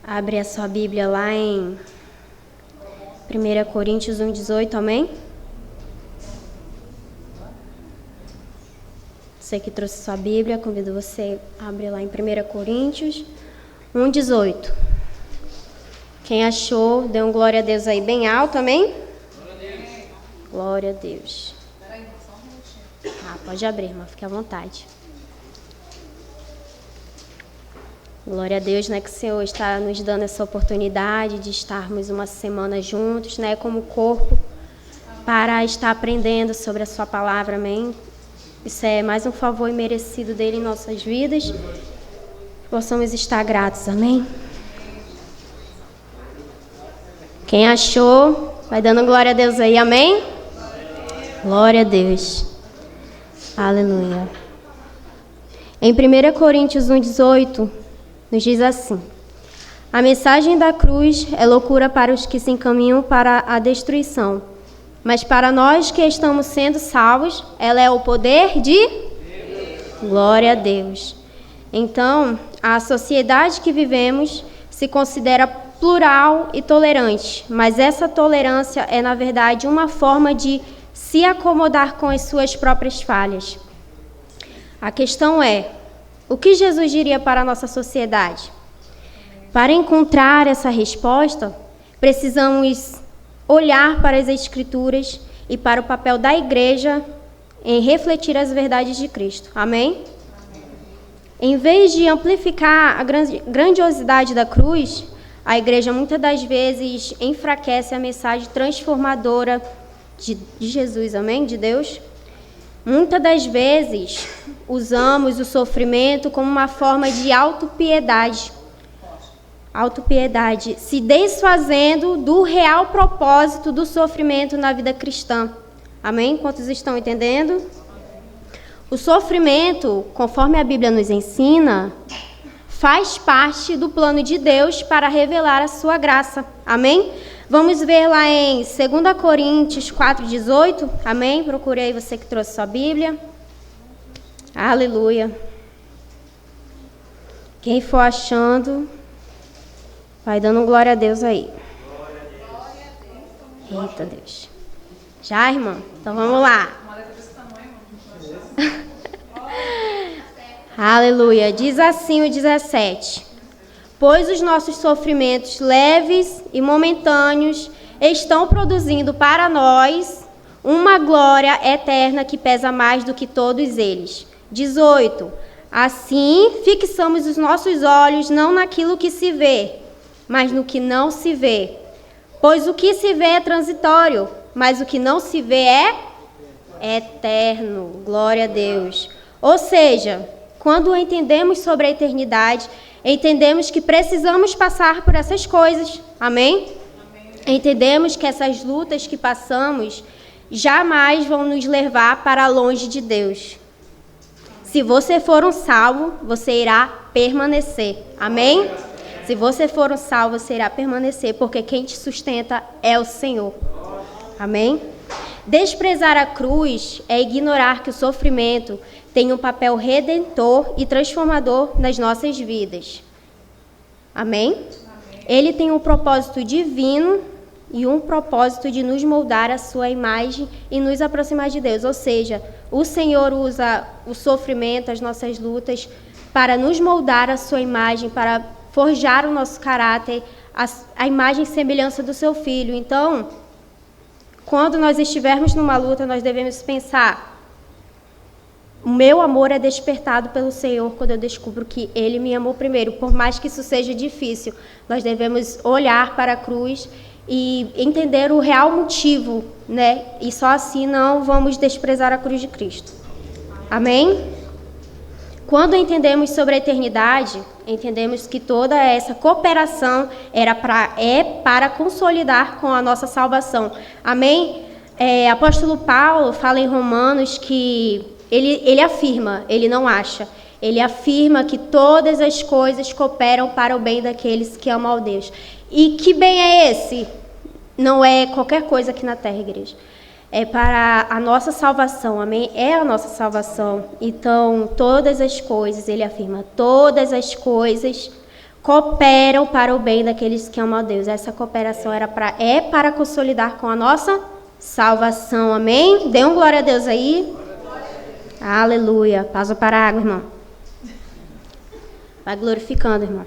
Abre a sua Bíblia lá em 1 Coríntios 1,18, amém? Você que trouxe sua Bíblia, convido você a abrir lá em 1 Coríntios 1,18. Quem achou, dê um glória a Deus aí bem alto, amém? Glória a Deus. Pode abrir, irmã, fique à vontade. Glória a Deus, né, que o Senhor está nos dando essa oportunidade de estarmos uma semana juntos, né, como corpo, para estar aprendendo sobre a sua palavra, amém? Isso é mais um favor imerecido dele em nossas vidas. Possamos estar gratos, amém? Quem achou, vai dando glória a Deus aí, amém? Glória a Deus. Aleluia. Em 1 Coríntios 1,18, nos diz assim: a mensagem da cruz é loucura para os que se encaminham para a destruição, mas para nós que estamos sendo salvos, ela é o poder de Deus. Glória a Deus. Então, a sociedade que vivemos se considera plural e tolerante, mas essa tolerância é, na verdade, uma forma de se acomodar com as suas próprias falhas. A questão é: o que Jesus diria para a nossa sociedade? Para encontrar essa resposta, precisamos olhar para as Escrituras e para o papel da igreja em refletir as verdades de Cristo. Amém? Em vez de amplificar a grandiosidade da cruz, a igreja muitas das vezes enfraquece a mensagem transformadora de Jesus, amém? De Deus. Muitas das vezes usamos o sofrimento como uma forma de autopiedade, se desfazendo do real propósito do sofrimento na vida cristã. Amém? Quantos estão entendendo? O sofrimento, conforme a Bíblia nos ensina, faz parte do plano de Deus para revelar a sua graça. Amém? Vamos ver lá em 2 Coríntios 4,18. Amém? Procure aí você que trouxe sua Bíblia. Aleluia. Quem for achando, vai dando glória a Deus aí. Eita Deus. Já, irmã? Então vamos lá. Aleluia. Diz assim o 17. Pois os nossos sofrimentos leves e momentâneos estão produzindo para nós uma glória eterna que pesa mais do que todos eles. 18. Assim, fixamos os nossos olhos não naquilo que se vê, mas no que não se vê. Pois o que se vê é transitório, mas o que não se vê é eterno. Glória a Deus. Ou seja, quando entendemos sobre a eternidade, entendemos que precisamos passar por essas coisas. Amém? Entendemos que essas lutas que passamos jamais vão nos levar para longe de Deus. Se você for um salvo, você irá permanecer. Amém? Se você for um salvo, você irá permanecer, porque quem te sustenta é o Senhor. Amém? Desprezar a cruz é ignorar que o sofrimento tem um papel redentor e transformador nas nossas vidas. Amém? Ele tem um propósito divino e um propósito de nos moldar à sua imagem e nos aproximar de Deus. Ou seja, o Senhor usa o sofrimento, as nossas lutas, para nos moldar à sua imagem, para forjar o nosso caráter, a imagem e semelhança do seu Filho. Então, quando nós estivermos numa luta, nós devemos pensar: o meu amor é despertado pelo Senhor quando eu descubro que Ele me amou primeiro. Por mais que isso seja difícil, nós devemos olhar para a cruz e entender o real motivo, né? E só assim não vamos desprezar a cruz de Cristo. Amém? Quando entendemos sobre a eternidade, entendemos que toda essa cooperação é para consolidar com a nossa salvação. Amém? Apóstolo Paulo fala em Romanos que ele afirma, ele não acha, ele afirma que todas as coisas cooperam para o bem daqueles que amam a Deus. E que bem é esse? Não é qualquer coisa aqui na terra, igreja. É para a nossa salvação, amém? É a nossa salvação. Então, todas as coisas, ele afirma, todas as coisas cooperam para o bem daqueles que amam a Deus. Essa cooperação é para consolidar com a nossa salvação. Amém? Dê um glória a Deus aí. Aleluia. Pausa para a água, irmão. Vai glorificando, irmão.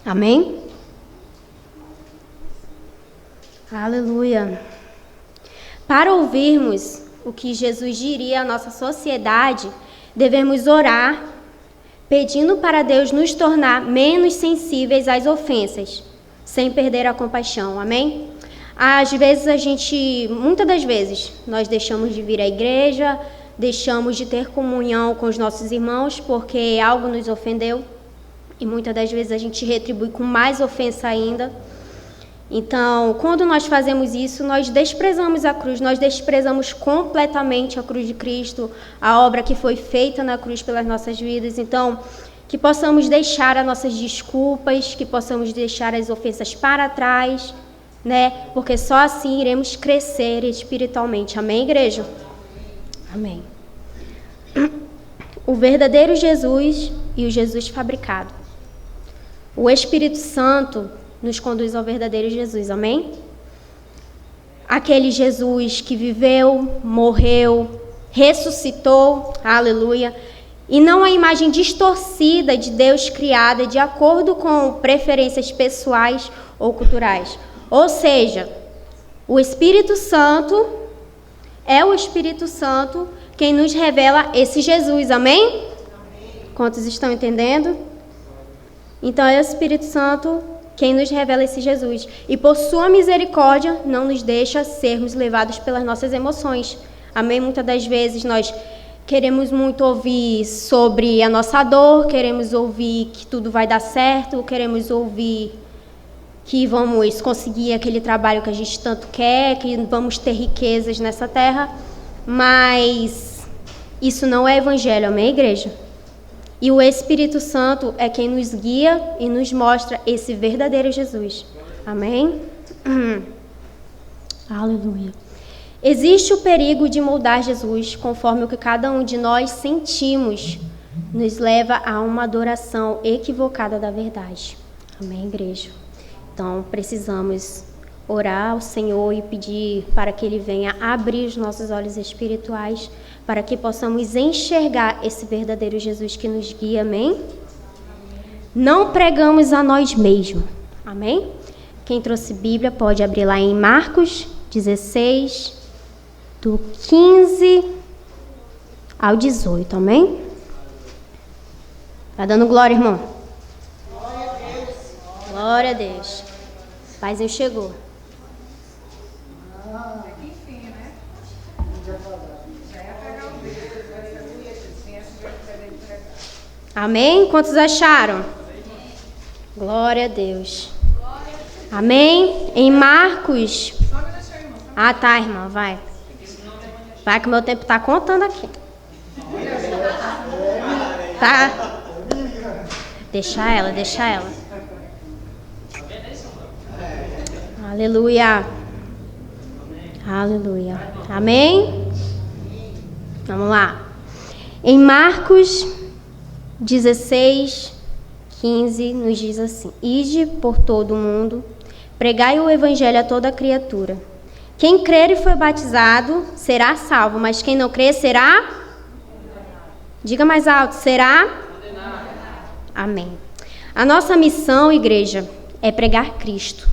Amém? Aleluia. Para ouvirmos o que Jesus diria à nossa sociedade, devemos orar, pedindo para Deus nos tornar menos sensíveis às ofensas, sem perder a compaixão. Amém? Às vezes muitas das vezes, nós deixamos de vir à igreja, deixamos de ter comunhão com os nossos irmãos porque algo nos ofendeu. E muitas das vezes a gente retribui com mais ofensa ainda. Então, quando nós fazemos isso, nós desprezamos a cruz, nós desprezamos completamente a cruz de Cristo, a obra que foi feita na cruz pelas nossas vidas. Então, que possamos deixar as nossas desculpas, que possamos deixar as ofensas para trás, né? Porque só assim iremos crescer espiritualmente. Amém, igreja? Amém. O verdadeiro Jesus e o Jesus fabricado. O Espírito Santo nos conduz ao verdadeiro Jesus, amém? Aquele Jesus que viveu, morreu, ressuscitou, aleluia, e não a imagem distorcida de Deus criada de acordo com preferências pessoais ou culturais. Ou seja, o Espírito Santo é o Espírito Santo quem nos revela esse Jesus, amém? Quantos estão entendendo? Então é o Espírito Santo quem nos revela esse Jesus. E por sua misericórdia não nos deixa sermos levados pelas nossas emoções. Amém? Muitas das vezes nós queremos muito ouvir sobre a nossa dor, queremos ouvir que tudo vai dar certo, queremos ouvir que vamos conseguir aquele trabalho que a gente tanto quer, que vamos ter riquezas nessa terra. Mas isso não é evangelho, amém, igreja? E o Espírito Santo é quem nos guia e nos mostra esse verdadeiro Jesus. Amém? Aleluia. Existe o perigo de moldar Jesus conforme o que cada um de nós sentimos, nos leva a uma adoração equivocada da verdade. Amém, igreja? Então, precisamos orar ao Senhor e pedir para que Ele venha abrir os nossos olhos espirituais, para que possamos enxergar esse verdadeiro Jesus que nos guia, amém? Não pregamos a nós mesmos, amém? Quem trouxe Bíblia pode abrir lá em Marcos 16, do 15 ao 18, amém? Tá dando glória, irmão? Glória a Deus. Glória a Deus. O paizinho chegou. Amém? Quantos acharam? Glória a Deus. Amém? Em Marcos. Ah, tá, irmã, vai. Vai que o meu tempo tá contando aqui. Tá? Deixa ela. Aleluia. Aleluia. Amém? Vamos lá. Em Marcos 16, 15, nos diz assim: Ide por todo o mundo, pregai o evangelho a toda criatura. Quem crer e for batizado será salvo, mas quem não crer será? Diga mais alto, será? Amém. A nossa missão, igreja, é pregar Cristo.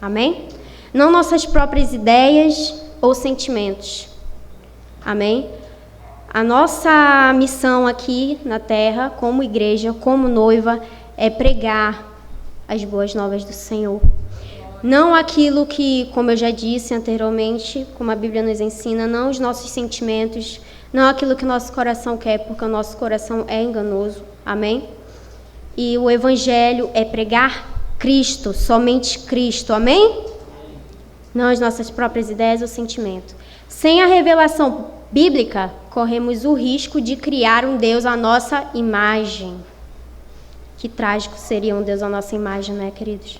Amém? Não nossas próprias ideias ou sentimentos. Amém? A nossa missão aqui na terra, como igreja, como noiva, é pregar as boas novas do Senhor. Não aquilo que, como eu já disse anteriormente, como a Bíblia nos ensina, não os nossos sentimentos, não aquilo que o nosso coração quer, porque o nosso coração é enganoso. Amém? E o Evangelho é pregar Cristo, somente Cristo. Amém? Não as nossas próprias ideias ou sentimentos. Sem a revelação bíblica, corremos o risco de criar um Deus à nossa imagem. Que trágico seria um Deus à nossa imagem, né, queridos?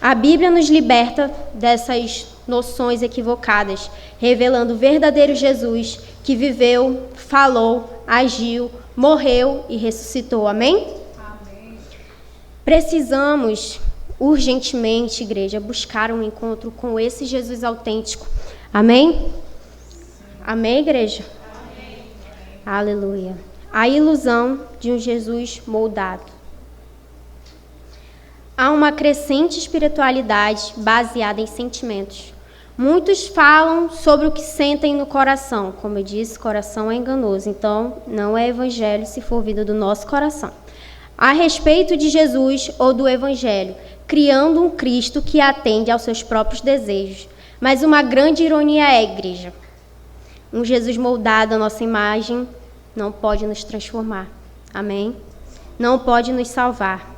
A Bíblia nos liberta dessas noções equivocadas, revelando o verdadeiro Jesus que viveu, falou, agiu, morreu e ressuscitou. Amém? Amém. Precisamos urgentemente, igreja, buscar um encontro com esse Jesus autêntico. Amém? Amém, igreja? Amém. Aleluia. A ilusão de um Jesus moldado. Há uma crescente espiritualidade baseada em sentimentos. Muitos falam sobre o que sentem no coração. Como eu disse, coração é enganoso. Então, não é evangelho se for vida do nosso coração. A respeito de Jesus ou do evangelho, criando um Cristo que atende aos seus próprios desejos. Mas uma grande ironia é, igreja, um Jesus moldado à nossa imagem não pode nos transformar. Amém? Não pode nos salvar.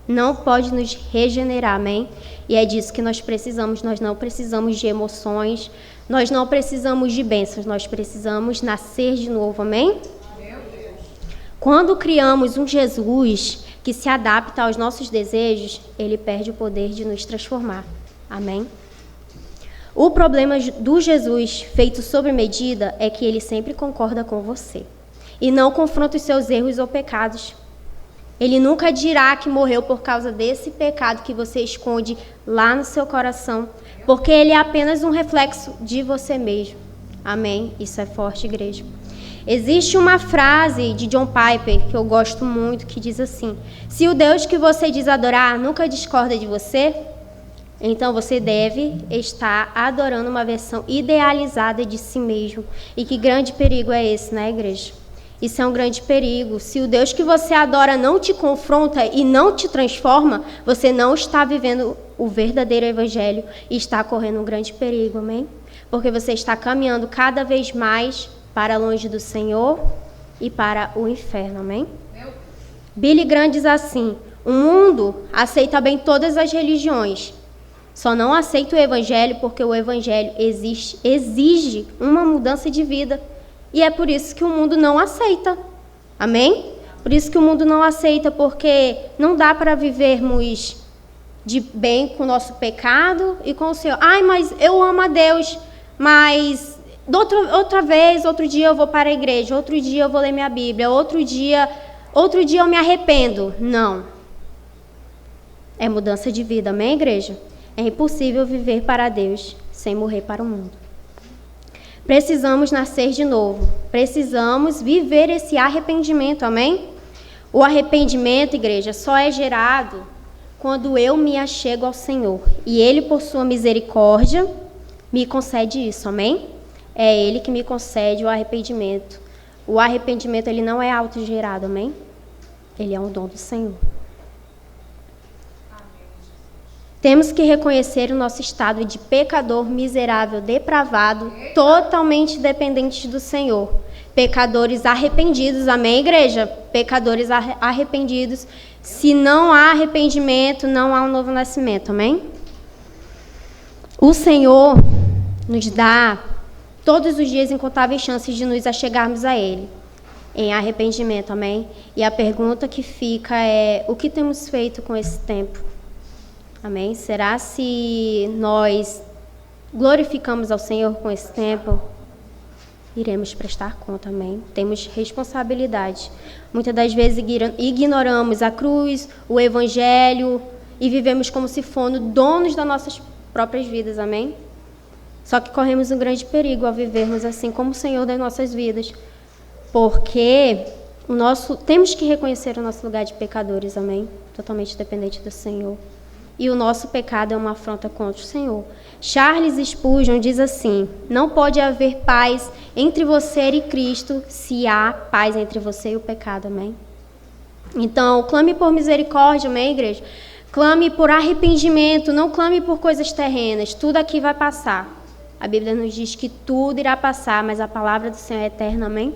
Não pode nos regenerar, amém? E é disso que nós precisamos. Nós não precisamos de emoções, nós não precisamos de bênçãos, nós precisamos nascer de novo, amém? Meu Deus. Quando criamos um Jesus que se adapta aos nossos desejos, ele perde o poder de nos transformar, amém? O problema do Jesus feito sob medida é que ele sempre concorda com você e não confronta os seus erros ou pecados. Ele nunca dirá que morreu por causa desse pecado que você esconde lá no seu coração, porque ele é apenas um reflexo de você mesmo. Amém? Isso é forte, igreja. Existe uma frase de John Piper que eu gosto muito, que diz assim: se o Deus que você diz adorar nunca discorda de você, então você deve estar adorando uma versão idealizada de si mesmo. E que grande perigo é esse, né, igreja? Isso é um grande perigo. Se o Deus que você adora não te confronta e não te transforma, você não está vivendo o verdadeiro evangelho e está correndo um grande perigo, amém? Porque você está caminhando cada vez mais para longe do Senhor e para o inferno, amém? Billy Graham diz assim: o mundo aceita bem todas as religiões, só não aceita o evangelho porque o evangelho exige uma mudança de vida. E é por isso que o mundo não aceita. Amém? Por isso que o mundo não aceita, porque não dá para vivermos de bem com o nosso pecado e com o Senhor. Ai, mas eu amo a Deus, mas outro dia eu vou para a igreja, outro dia eu vou ler minha Bíblia, outro dia eu me arrependo. Não. É mudança de vida, amém, igreja? É impossível viver para Deus sem morrer para o mundo. Precisamos nascer de novo. Precisamos viver esse arrependimento, amém? O arrependimento, igreja, só é gerado quando eu me achego ao Senhor. E Ele, por sua misericórdia, me concede isso, amém? É Ele que me concede o arrependimento. O arrependimento, ele não é autogerado, amém? Ele é um dom do Senhor. Temos que reconhecer o nosso estado de pecador, miserável, depravado, totalmente dependentes do Senhor. Pecadores arrependidos, amém, igreja? Pecadores arrependidos. Se não há arrependimento, não há um novo nascimento, amém? O Senhor nos dá todos os dias incontáveis chances de nos achegarmos a Ele, em arrependimento, amém? E a pergunta que fica é: o que temos feito com esse tempo? Amém? Será se nós glorificamos ao Senhor com esse tempo? Iremos prestar conta, amém? Temos responsabilidade. Muitas das vezes ignoramos a cruz, o evangelho e vivemos como se fôssemos donos das nossas próprias vidas, amém? Só que corremos um grande perigo ao vivermos assim como o Senhor das nossas vidas, porque temos que reconhecer o nosso lugar de pecadores, amém? Totalmente dependente do Senhor. E o nosso pecado é uma afronta contra o Senhor. Charles Spurgeon diz assim: não pode haver paz entre você e Cristo se há paz entre você e o pecado, amém? Então, clame por misericórdia, amém, igreja? Clame por arrependimento, não clame por coisas terrenas. Tudo aqui vai passar. A Bíblia nos diz que tudo irá passar, mas a palavra do Senhor é eterna, amém?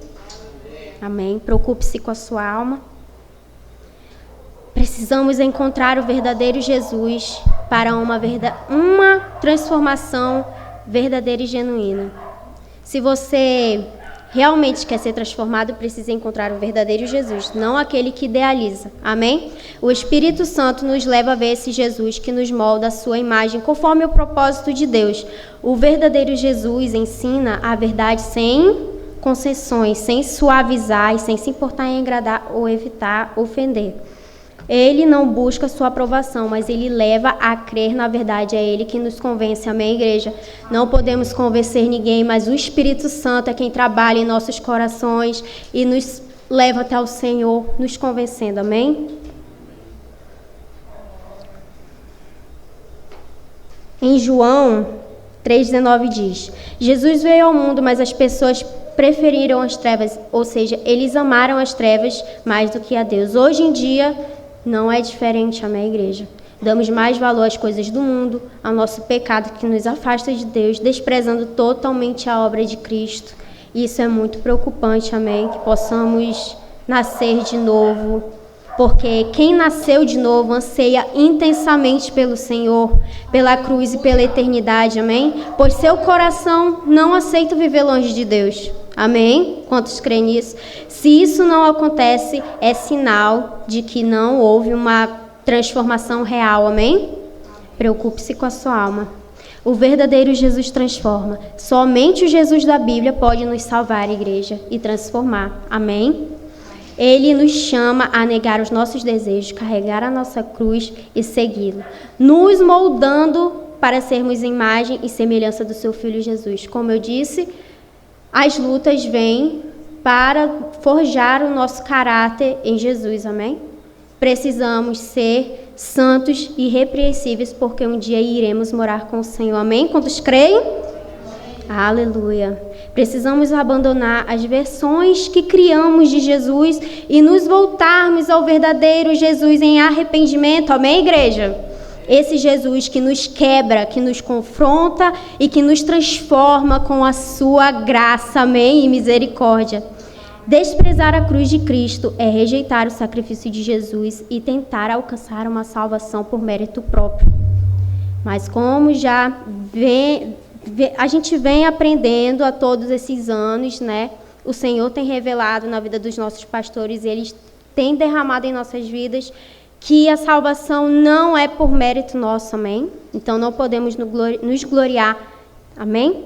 Amém. Preocupe-se com a sua alma. Precisamos encontrar o verdadeiro Jesus para uma transformação verdadeira e genuína. Se você realmente quer ser transformado, precisa encontrar o verdadeiro Jesus, não aquele que idealiza. Amém? O Espírito Santo nos leva a ver esse Jesus que nos molda a sua imagem conforme o propósito de Deus. O verdadeiro Jesus ensina a verdade sem concessões, sem suavizar e sem se importar em agradar ou evitar ofender. Ele não busca sua aprovação, mas ele leva a crer na verdade. É ele que nos convence. Amém, igreja? Não podemos convencer ninguém, mas o Espírito Santo é quem trabalha em nossos corações e nos leva até o Senhor, nos convencendo. Amém? Em João 3,19 diz: Jesus veio ao mundo, mas as pessoas preferiram as trevas, ou seja, eles amaram as trevas mais do que a Deus. Hoje em dia, não é diferente, amém, igreja? Damos mais valor às coisas do mundo, ao nosso pecado que nos afasta de Deus, desprezando totalmente a obra de Cristo. E isso é muito preocupante, amém? Que possamos nascer de novo, porque quem nasceu de novo anseia intensamente pelo Senhor, pela cruz e pela eternidade, amém? Pois seu coração não aceita viver longe de Deus. Amém? Quantos creem nisso? Se isso não acontece, é sinal de que não houve uma transformação real. Amém? Preocupe-se com a sua alma. O verdadeiro Jesus transforma. Somente o Jesus da Bíblia pode nos salvar, igreja, e transformar. Amém? Ele nos chama a negar os nossos desejos, carregar a nossa cruz e segui-lo, nos moldando para sermos imagem e semelhança do seu Filho Jesus. Como eu disse, as lutas vêm para forjar o nosso caráter em Jesus, amém? Precisamos ser santos e irrepreensíveis, porque um dia iremos morar com o Senhor, amém? Quantos creem? Aleluia. Precisamos abandonar as versões que criamos de Jesus e nos voltarmos ao verdadeiro Jesus em arrependimento, amém, igreja? Esse Jesus que nos quebra, que nos confronta e que nos transforma com a sua graça, amém, e misericórdia. Desprezar a cruz de Cristo é rejeitar o sacrifício de Jesus e tentar alcançar uma salvação por mérito próprio. Mas como já a gente vem aprendendo a todos esses anos, né? O Senhor tem revelado na vida dos nossos pastores, eles têm derramado em nossas vidas que a salvação não é por mérito nosso, amém? Então não podemos nos gloriar, amém?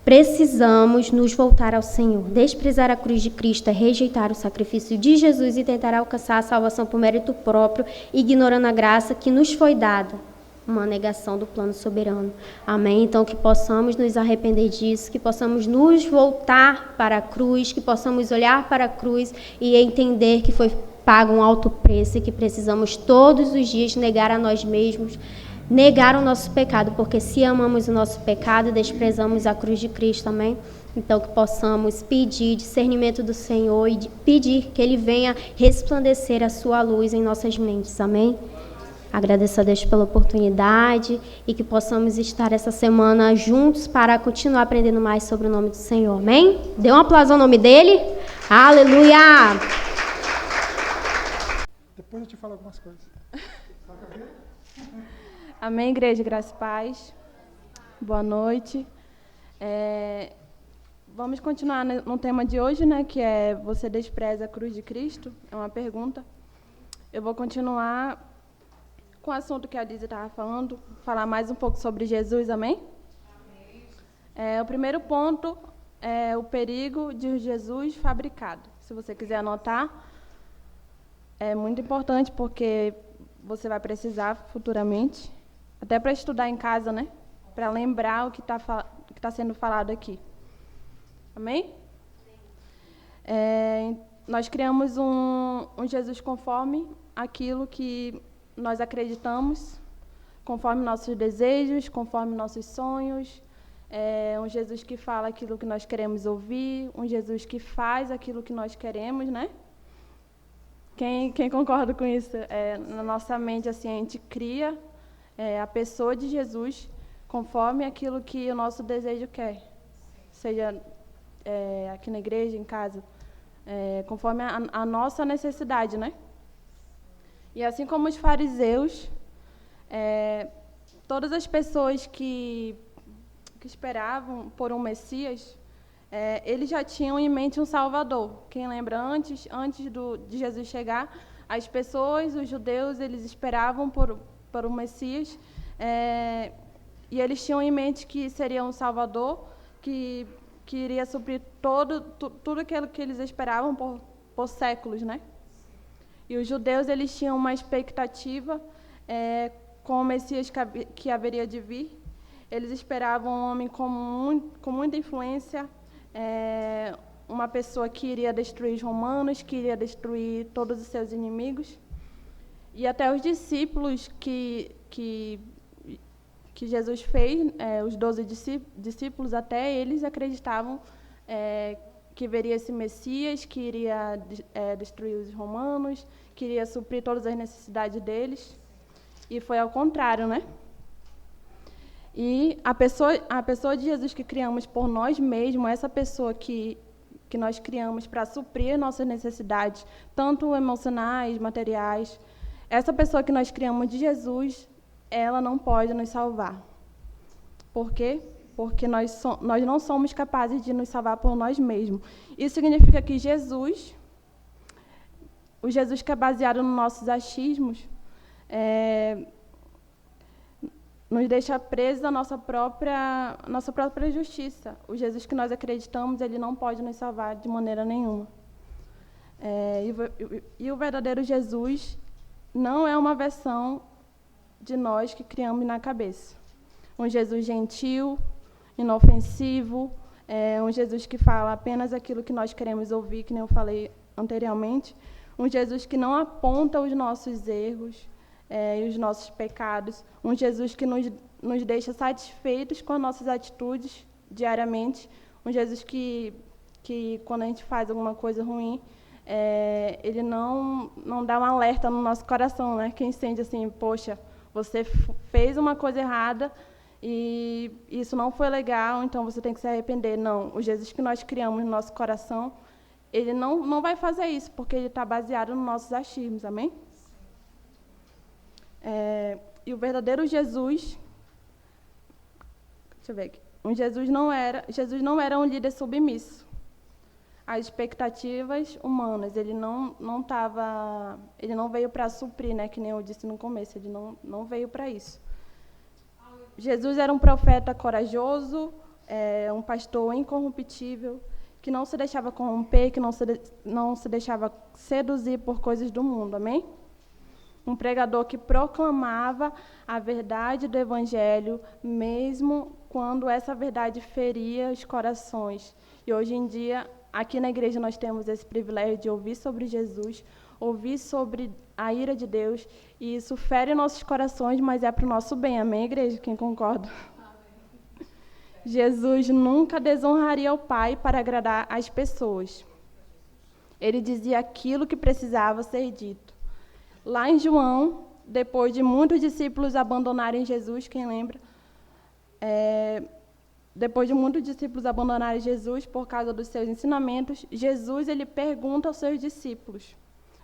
Precisamos nos voltar ao Senhor. Desprezar a cruz de Cristo é rejeitar o sacrifício de Jesus e tentar alcançar a salvação por mérito próprio, ignorando a graça que nos foi dada. Uma negação do plano soberano. Amém? Então, que possamos nos arrepender disso, que possamos nos voltar para a cruz, que possamos olhar para a cruz e entender que foi pago um alto preço e que precisamos todos os dias negar a nós mesmos, negar o nosso pecado, porque se amamos o nosso pecado, desprezamos a cruz de Cristo, amém? Então, que possamos pedir discernimento do Senhor e pedir que Ele venha resplandecer a sua luz em nossas mentes, amém? Agradeço a Deus pela oportunidade e que possamos estar essa semana juntos para continuar aprendendo mais sobre o nome do Senhor, amém? Dê um aplauso ao nome dEle. Aleluia! Depois eu te falo algumas coisas. Amém, igreja, graça e paz. Boa noite. Vamos continuar no tema de hoje, né, que é você despreza a cruz de Cristo? É uma pergunta. Eu vou continuar com o assunto que a Lizy estava falando, falar mais um pouco sobre Jesus, amém? Amém. O primeiro ponto é o perigo de Jesus fabricado. Se você quiser anotar, é muito importante porque você vai precisar futuramente, até para estudar em casa, né? Para lembrar o que está sendo falado aqui. Amém? Nós criamos um Jesus conforme aquilo que nós acreditamos, conforme nossos desejos, conforme nossos sonhos. Um Jesus que fala aquilo que nós queremos ouvir, um Jesus que faz aquilo que nós queremos, né? Quem concorda com isso? Na nossa mente, assim, a gente cria a pessoa de Jesus conforme aquilo que o nosso desejo quer. Seja aqui na igreja, em casa, conforme a nossa necessidade, né? E assim como os fariseus, todas as pessoas que esperavam por um Messias, eles já tinham em mente um Salvador. Quem lembra, antes de Jesus chegar, as pessoas, os judeus, eles esperavam por um Messias, e eles tinham em mente que seria um Salvador, que que iria suprir tudo aquilo que eles esperavam por séculos, né? E os judeus, eles tinham uma expectativa com o Messias que haveria de vir. Eles esperavam um homem com muita influência, uma pessoa que iria destruir os romanos, que iria destruir todos os seus inimigos. E até os discípulos que Jesus fez, os 12 discípulos, até eles acreditavam que veria esse Messias, que iria destruir os romanos, que iria suprir todas as necessidades deles. E foi ao contrário, né? E a pessoa de Jesus que criamos por nós mesmos, essa pessoa que nós criamos para suprir nossas necessidades, tanto emocionais, materiais, essa pessoa que nós criamos de Jesus, ela não pode nos salvar. Por quê? Porque nós não somos capazes de nos salvar por nós mesmos. Isso significa que o Jesus que é baseado nos nossos achismos, nos deixa presos à nossa própria justiça. O Jesus que nós acreditamos, ele não pode nos salvar de maneira nenhuma. E o verdadeiro Jesus não é uma versão de nós que criamos na cabeça. Um Jesus gentil, inofensivo, um Jesus que fala apenas aquilo que nós queremos ouvir, que nem eu falei anteriormente. Um Jesus que não aponta os nossos erros e os nossos pecados. Um Jesus que nos deixa satisfeitos com as nossas atitudes diariamente. Um Jesus que quando a gente faz alguma coisa ruim, ele não dá um alerta no nosso coração, né? Que incende assim, poxa, você fez uma coisa errada e isso não foi legal, então você tem que se arrepender. Não, o Jesus que nós criamos no nosso coração, ele não vai fazer isso, porque ele está baseado nos nossos achismos, amém? E o verdadeiro Jesus, deixa eu ver aqui, Jesus não era um líder submisso às expectativas humanas. Ele não veio para suprir, né, que nem eu disse no começo, ele não veio para isso. Jesus era um profeta corajoso, um pastor incorruptível, que não se deixava corromper, que não se deixava seduzir por coisas do mundo, amém? Um pregador que proclamava a verdade do Evangelho, mesmo quando essa verdade feria os corações. E hoje em dia, aqui na igreja, nós temos esse privilégio de ouvir sobre Jesus, ouvir sobre a ira de Deus, e isso fere nossos corações, mas é para o nosso bem, amém, igreja? Quem concorda? Amém. Jesus nunca desonraria o Pai para agradar as pessoas. Ele dizia aquilo que precisava ser dito. Lá em João, depois de muitos discípulos abandonarem Jesus, quem lembra? Depois de muitos discípulos abandonarem Jesus por causa dos seus ensinamentos, Jesus ele pergunta aos seus discípulos.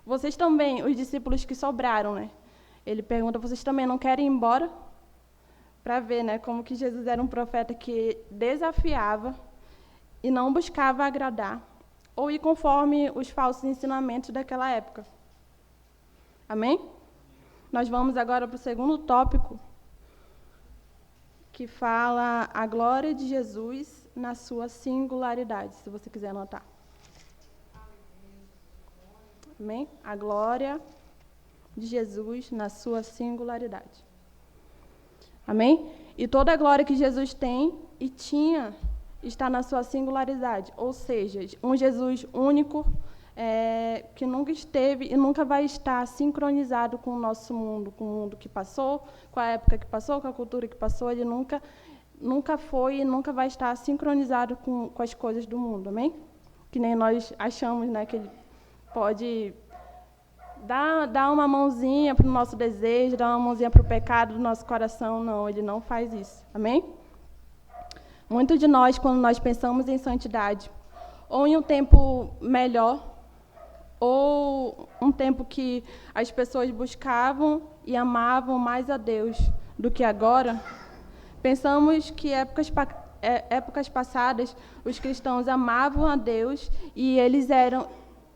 Vocês também, os discípulos que sobraram, né? Ele pergunta, vocês também não querem ir embora? Para ver, né, como que Jesus era um profeta que desafiava e não buscava agradar ou ir conforme os falsos ensinamentos daquela época. Amém? Nós vamos agora para o segundo tópico, que fala a glória de Jesus na sua singularidade, se você quiser anotar. Amém? A glória de Jesus na sua singularidade. Amém? E toda a glória que Jesus tem e tinha está na sua singularidade, ou seja, um Jesus único, que nunca esteve e nunca vai estar sincronizado com o nosso mundo, com o mundo que passou, com a época que passou, com a cultura que passou. Ele nunca foi e nunca vai estar sincronizado com as coisas do mundo, amém? Que nem nós achamos, né, que ele pode dar uma mãozinha para o nosso desejo, dar uma mãozinha para o pecado do nosso coração. Não, ele não faz isso, amém? Muitos de nós, quando nós pensamos em santidade, ou em um tempo melhor, ou um tempo que as pessoas buscavam e amavam mais a Deus do que agora, pensamos que épocas passadas os cristãos amavam a Deus e eles eram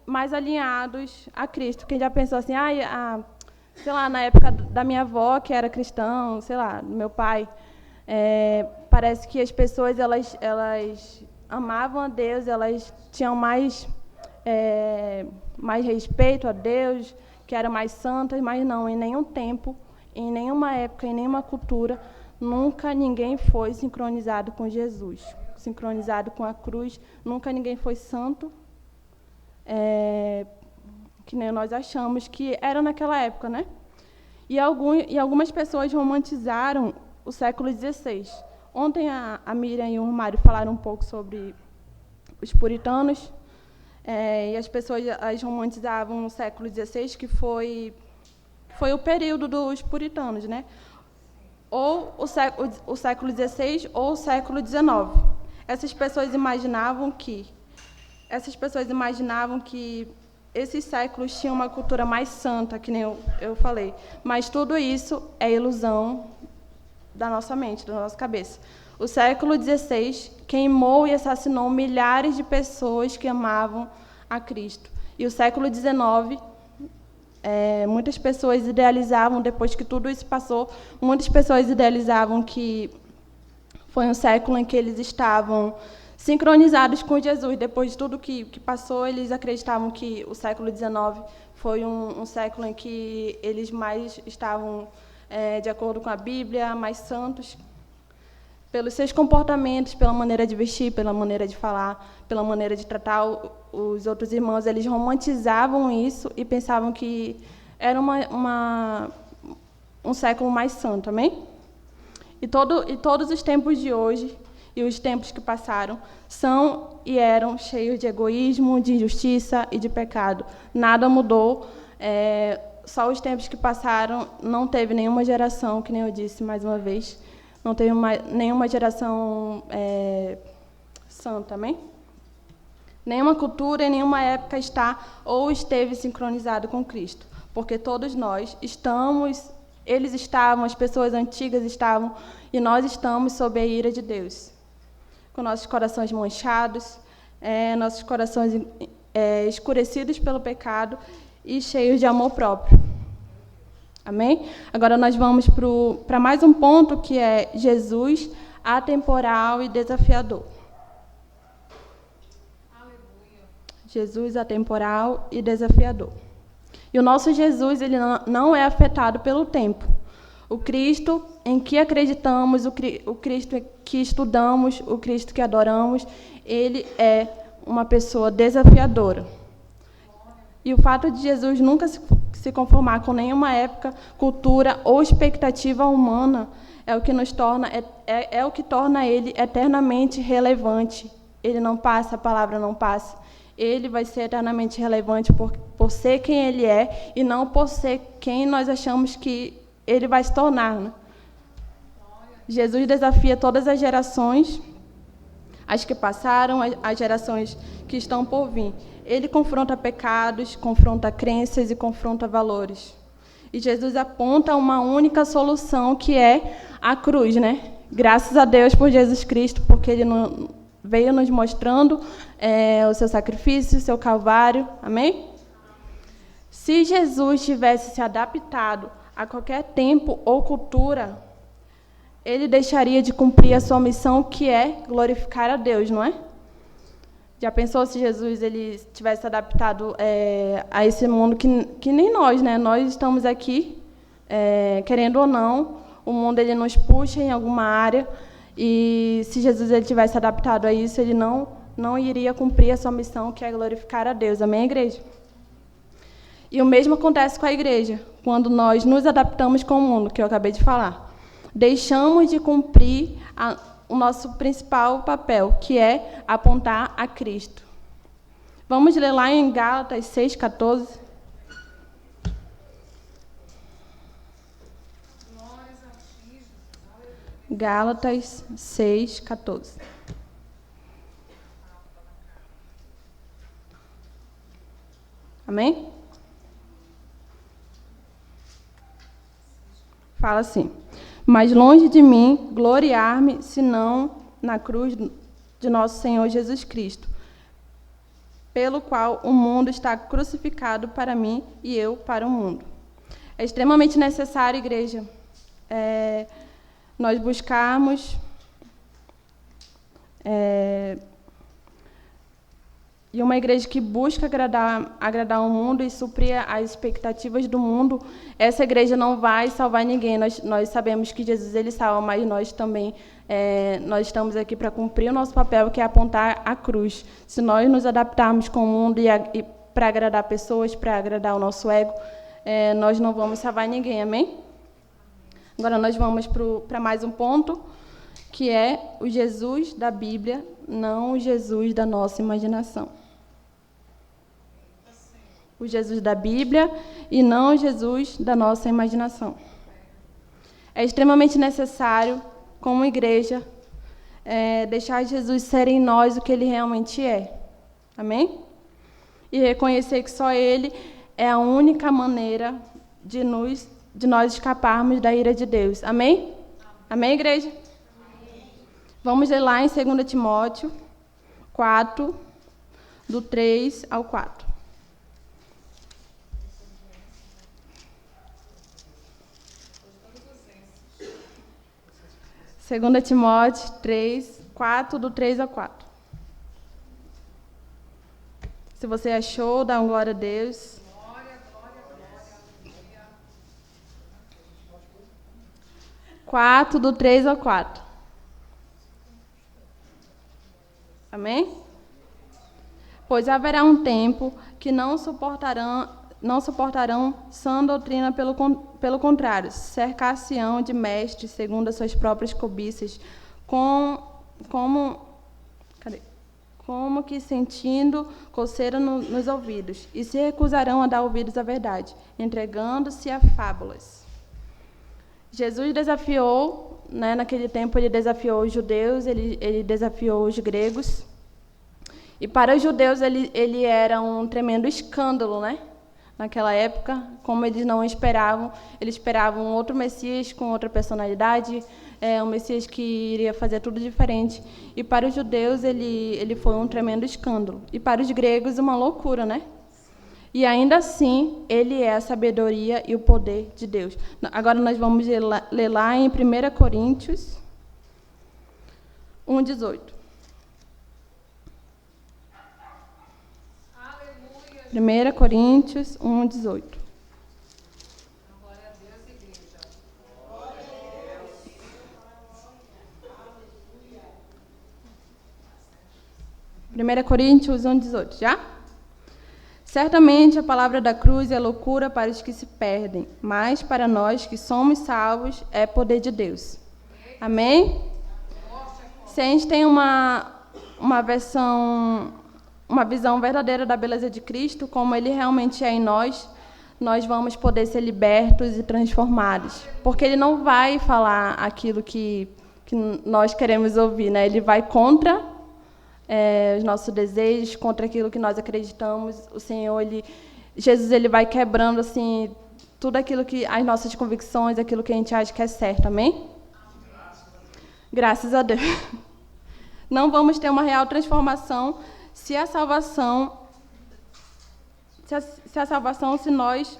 mais alinhados a Cristo. Quem já pensou assim, sei lá, na época da minha avó, que era cristão, sei lá, do meu pai, parece que as pessoas elas amavam a Deus, elas tinham mais respeito a Deus, que eram mais santas, mas não, em nenhum tempo, em nenhuma época, em nenhuma cultura, nunca ninguém foi sincronizado com Jesus, sincronizado com a cruz, nunca ninguém foi santo, que nem nós achamos que era naquela época, né? E algumas pessoas romantizaram o século XVI. Ontem a Miriam e o Mário falaram um pouco sobre os puritanos, e as pessoas romantizavam o século XVI, que foi o período dos puritanos, né? Ou o século XVI ou o século XIX. Essas pessoas imaginavam que esses séculos tinham uma cultura mais santa, que nem eu falei. Mas tudo isso é ilusão da nossa mente, da nossa cabeça. O século XVI queimou e assassinou milhares de pessoas que amavam a Cristo. E o século XIX, muitas pessoas idealizavam, depois que tudo isso passou, muitas pessoas idealizavam que foi um século em que eles estavam sincronizados com Jesus. Depois de tudo que passou, eles acreditavam que o século XIX foi um século em que eles mais estavam de acordo com a Bíblia, mais santos, pelos seus comportamentos, pela maneira de vestir, pela maneira de falar, pela maneira de tratar os outros irmãos. Eles romantizavam isso e pensavam que era um século mais santo, amém? E todos os tempos de hoje e os tempos que passaram são e eram cheios de egoísmo, de injustiça e de pecado. Nada mudou, só os tempos que passaram, não teve nenhuma geração, que nem eu disse mais uma vez, não teve nenhuma geração santa, amém? Nenhuma cultura em nenhuma época está ou esteve sincronizado com Cristo, porque todos nós estamos, eles estavam, as pessoas antigas estavam, e nós estamos sob a ira de Deus, com nossos corações manchados, nossos corações escurecidos pelo pecado e cheios de amor próprio. Amém? Agora nós vamos para mais um ponto, que é Jesus, atemporal e desafiador. Aleluia. Jesus, atemporal e desafiador. E o nosso Jesus, ele não é afetado pelo tempo. O Cristo em que acreditamos, o Cristo que estudamos, o Cristo que adoramos, ele é uma pessoa desafiadora. E o fato de Jesus nunca se conformar com nenhuma época, cultura ou expectativa humana é o que nos torna o que torna ele eternamente relevante. Ele não passa, a palavra não passa. Ele vai ser eternamente relevante por ser quem ele é e não por ser quem nós achamos que ele vai se tornar, né? Jesus desafia todas as gerações, as que passaram, as gerações que estão por vir. Ele confronta pecados, confronta crenças e confronta valores. E Jesus aponta uma única solução, que é a cruz, né? Graças a Deus por Jesus Cristo, porque ele veio nos mostrando o seu sacrifício, o seu calvário. Amém? Se Jesus tivesse se adaptado a qualquer tempo ou cultura, ele deixaria de cumprir a sua missão, que é glorificar a Deus, não é? Já pensou se Jesus ele tivesse adaptado a esse mundo que nem nós, né? Nós estamos aqui, querendo ou não, o mundo ele nos puxa em alguma área, e se Jesus ele tivesse adaptado a isso, ele não iria cumprir a sua missão, que é glorificar a Deus. Amém, igreja? E o mesmo acontece com a igreja, quando nós nos adaptamos com o mundo, que eu acabei de falar. Deixamos de cumprir o nosso principal papel, que é apontar a Cristo. Vamos ler lá em Gálatas 6,14. Gálatas 6,14. Amém? Fala assim: mas longe de mim gloriar-me, senão na cruz de nosso Senhor Jesus Cristo, pelo qual o mundo está crucificado para mim e eu para o mundo. É extremamente necessário, igreja, nós buscarmos e uma igreja que busca agradar o mundo e suprir as expectativas do mundo, essa igreja não vai salvar ninguém. Nós sabemos que Jesus ele salva, mas nós também nós estamos aqui para cumprir o nosso papel, que é apontar a cruz. Se nós nos adaptarmos com o mundo e para agradar pessoas, para agradar o nosso ego, nós não vamos salvar ninguém, amém? Agora nós vamos para mais um ponto, que é o Jesus da Bíblia, não o Jesus da nossa imaginação. O Jesus da Bíblia e não o Jesus da nossa imaginação. É extremamente necessário, como igreja, deixar Jesus ser em nós o que ele realmente é. Amém? E reconhecer que só ele é a única maneira de nós escaparmos da ira de Deus. Amém? Amém, igreja? Vamos ler lá em 2 Timóteo 4, do 3 ao 4. 2 Timóteo 3, 4, do 3 ao 4. Se você achou, dá um glória a Deus. 4, do 3 ao 4. Amém? Pois haverá um tempo que não suportarão sã doutrina, pelo contrário, cercar-se-ão de mestres segundo as suas próprias cobiças, como que sentindo coceira nos ouvidos, e se recusarão a dar ouvidos à verdade, entregando-se a fábulas. Jesus desafiou, naquele tempo ele desafiou os judeus, ele desafiou os gregos, e para os judeus ele era um tremendo escândalo, naquela época, como eles não esperavam, eles esperavam um outro Messias com outra personalidade, um Messias que iria fazer tudo diferente. E para os judeus ele foi um tremendo escândalo. E para os gregos uma loucura, E ainda assim, ele é a sabedoria e o poder de Deus. Agora nós vamos ler lá em 1 Coríntios 1:18. 1 Coríntios 1:18. Glória a Deus, igreja. 1 Coríntios 1:18, já? Certamente a palavra da cruz é loucura para os que se perdem, mas para nós que somos salvos é poder de Deus. Amém? Se a gente tem uma visão verdadeira da beleza de Cristo, como ele realmente é em nós vamos poder ser libertos e transformados. Porque ele não vai falar aquilo que nós queremos ouvir, Ele vai contra os nossos desejos, contra aquilo que nós acreditamos. O Senhor, Jesus, ele vai quebrando assim tudo aquilo que as nossas convicções, aquilo que a gente acha que é certo. Amém? Graças a Deus. Não vamos ter uma real transformação se nós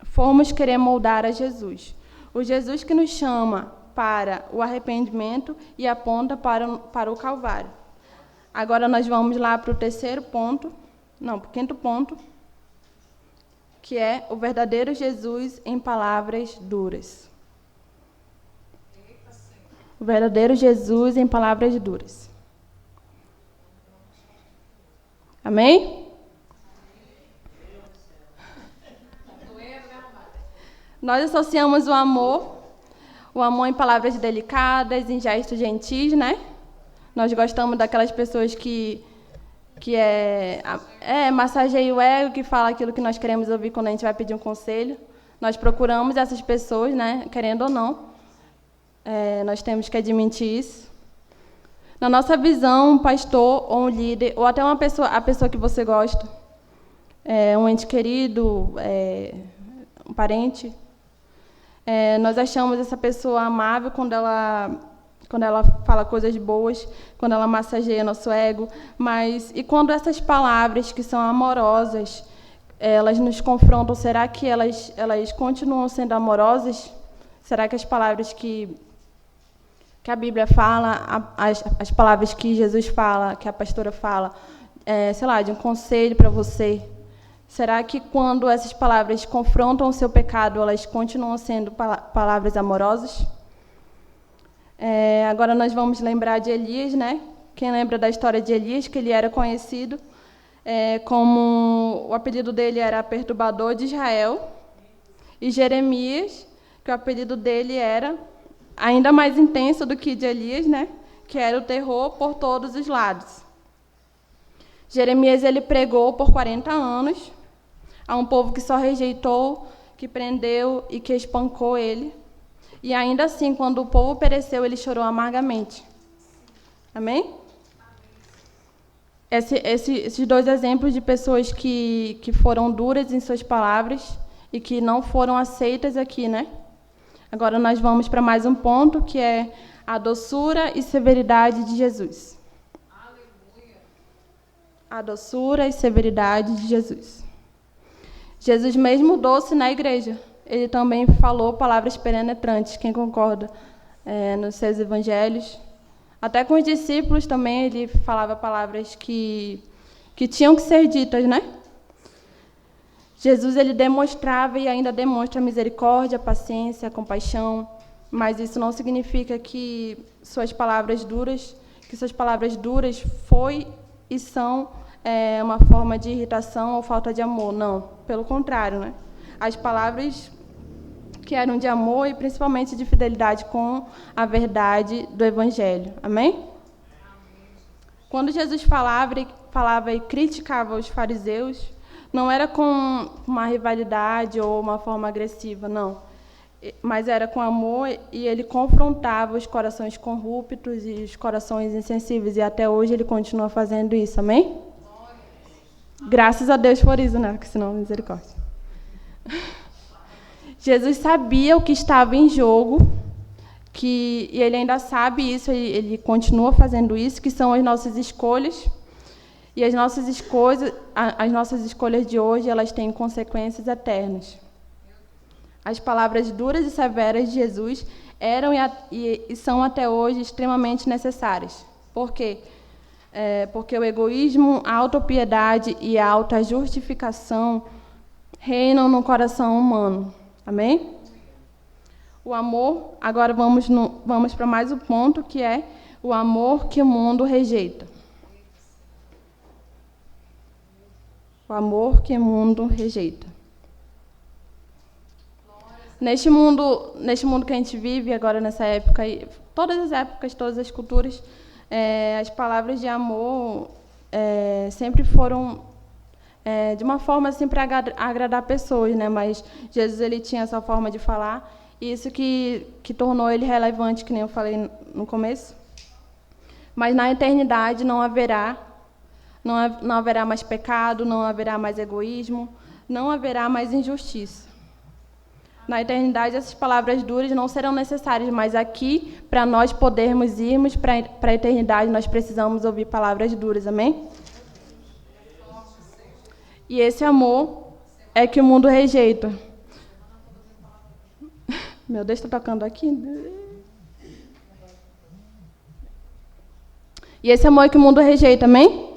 formos querer moldar a Jesus. O Jesus que nos chama para o arrependimento e aponta para o Calvário. Agora nós vamos lá para o quinto ponto, que é o verdadeiro Jesus em palavras duras. O verdadeiro Jesus em palavras duras. Amém? Nós associamos o amor em palavras delicadas, em gestos gentis, Nós gostamos daquelas pessoas que massageia o ego, que fala aquilo que nós queremos ouvir quando a gente vai pedir um conselho. Nós procuramos essas pessoas, querendo ou não. Nós temos que admitir isso. Na nossa visão, um pastor ou um líder, ou até a pessoa que você gosta, um ente querido, um parente, nós achamos essa pessoa amável quando ela fala coisas boas, quando ela massageia nosso ego, e quando essas palavras que são amorosas, elas nos confrontam, será que elas continuam sendo amorosas? Será que as palavras que que a Bíblia fala, as palavras que Jesus fala, que a pastora fala, sei lá, de um conselho para você, será que quando essas palavras confrontam o seu pecado, elas continuam sendo palavras amorosas? Agora nós vamos lembrar de Elias, né? Quem lembra da história de Elias, que ele era conhecido como... O apelido dele era Perturbador de Israel. E Jeremias, que o apelido dele era ainda mais intenso do que de Elias, né? Que era o terror por todos os lados. Jeremias ele pregou por 40 anos a um povo que só rejeitou, que prendeu e que espancou ele. E ainda assim, quando o povo pereceu, ele chorou amargamente. Amém? Esses dois exemplos de pessoas que foram duras em suas palavras e que não foram aceitas aqui, né? Agora nós vamos para mais um ponto, que é a doçura e severidade de Jesus. Aleluia. A doçura e severidade de Jesus. Jesus, mesmo doce na igreja, ele também falou palavras penetrantes, quem concorda? Nos seus evangelhos. Até com os discípulos também ele falava palavras que tinham que ser ditas, né? Jesus ele demonstrava e ainda demonstra misericórdia, paciência, compaixão, mas isso não significa que suas palavras duras foi e são uma forma de irritação ou falta de amor. Não, pelo contrário, né? As palavras que eram de amor e principalmente de fidelidade com a verdade do Evangelho. Amém? Quando Jesus falava e criticava os fariseus, não era com uma rivalidade ou uma forma agressiva, não. Mas era com amor e ele confrontava os corações corruptos e os corações insensíveis. E até hoje ele continua fazendo isso, amém? Graças a Deus por isso, né? Porque senão, misericórdia. Jesus sabia o que estava em jogo, e ele ainda sabe isso, ele continua fazendo isso, que são as nossas escolhas. E as nossas escolhas de hoje, elas têm consequências eternas. As palavras duras e severas de Jesus eram e são até hoje extremamente necessárias. Por quê? Porque o egoísmo, a autopiedade e a autojustificação reinam no coração humano. Amém? O amor, agora vamos para mais um ponto, que é o amor que o mundo rejeita. O amor que o mundo rejeita. Neste mundo que a gente vive agora, nessa época, todas as épocas, todas as culturas, as palavras de amor sempre foram de uma forma assim para agradar pessoas, né? Mas Jesus ele tinha essa forma de falar, e isso que tornou ele relevante, que nem eu falei no começo. Mas na eternidade não haverá mais pecado, não haverá mais egoísmo, não haverá mais injustiça. Na eternidade, essas palavras duras não serão necessárias, mas aqui, para nós podermos irmos para a eternidade, nós precisamos ouvir palavras duras, amém? E esse amor é que o mundo rejeita. Meu Deus, está tocando aqui. E esse amor é que o mundo rejeita, amém?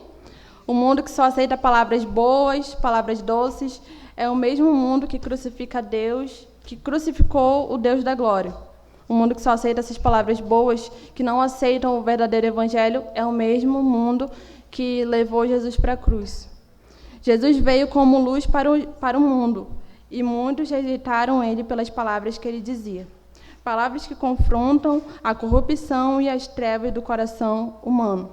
O mundo que só aceita palavras boas, palavras doces, é o mesmo mundo que crucifica Deus, que crucificou o Deus da glória. O mundo que só aceita essas palavras boas, que não aceitam o verdadeiro evangelho, é o mesmo mundo que levou Jesus para a cruz. Jesus veio como luz para o mundo, e muitos rejeitaram ele pelas palavras que ele dizia. Palavras que confrontam a corrupção e as trevas do coração humano.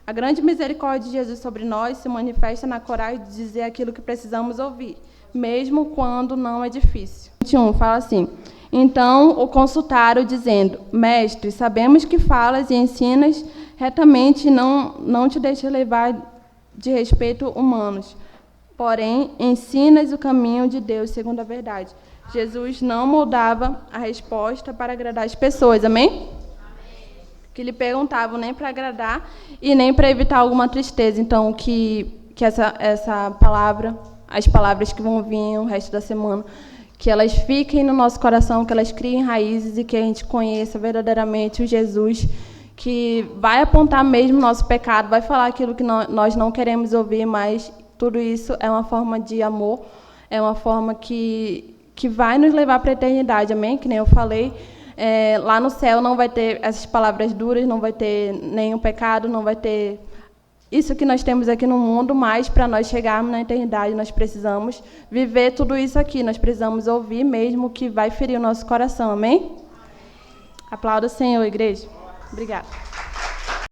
A grande misericórdia de Jesus sobre nós se manifesta na coragem de dizer aquilo que precisamos ouvir, mesmo quando não é difícil. 21 fala assim: então o consultaram, dizendo: Mestre, sabemos que falas e ensinas retamente e não te deixas levar de respeito humanos, porém ensinas o caminho de Deus segundo a verdade. Jesus não moldava a resposta para agradar as pessoas, amém? Que lhe perguntavam nem para agradar e nem para evitar alguma tristeza. Então, que essa palavra, as palavras que vão vir o resto da semana, que elas fiquem no nosso coração, que elas criem raízes e que a gente conheça verdadeiramente o Jesus que vai apontar mesmo o nosso pecado, vai falar aquilo que nós não queremos ouvir, mas tudo isso é uma forma de amor, é uma forma que vai nos levar para a eternidade, amém? Que nem eu falei, lá no céu não vai ter essas palavras duras, não vai ter nenhum pecado, não vai ter isso que nós temos aqui no mundo, mas para nós chegarmos na eternidade, nós precisamos viver tudo isso aqui, nós precisamos ouvir mesmo o que vai ferir o nosso coração, amém? Aplauda o Senhor, igreja. Obrigada.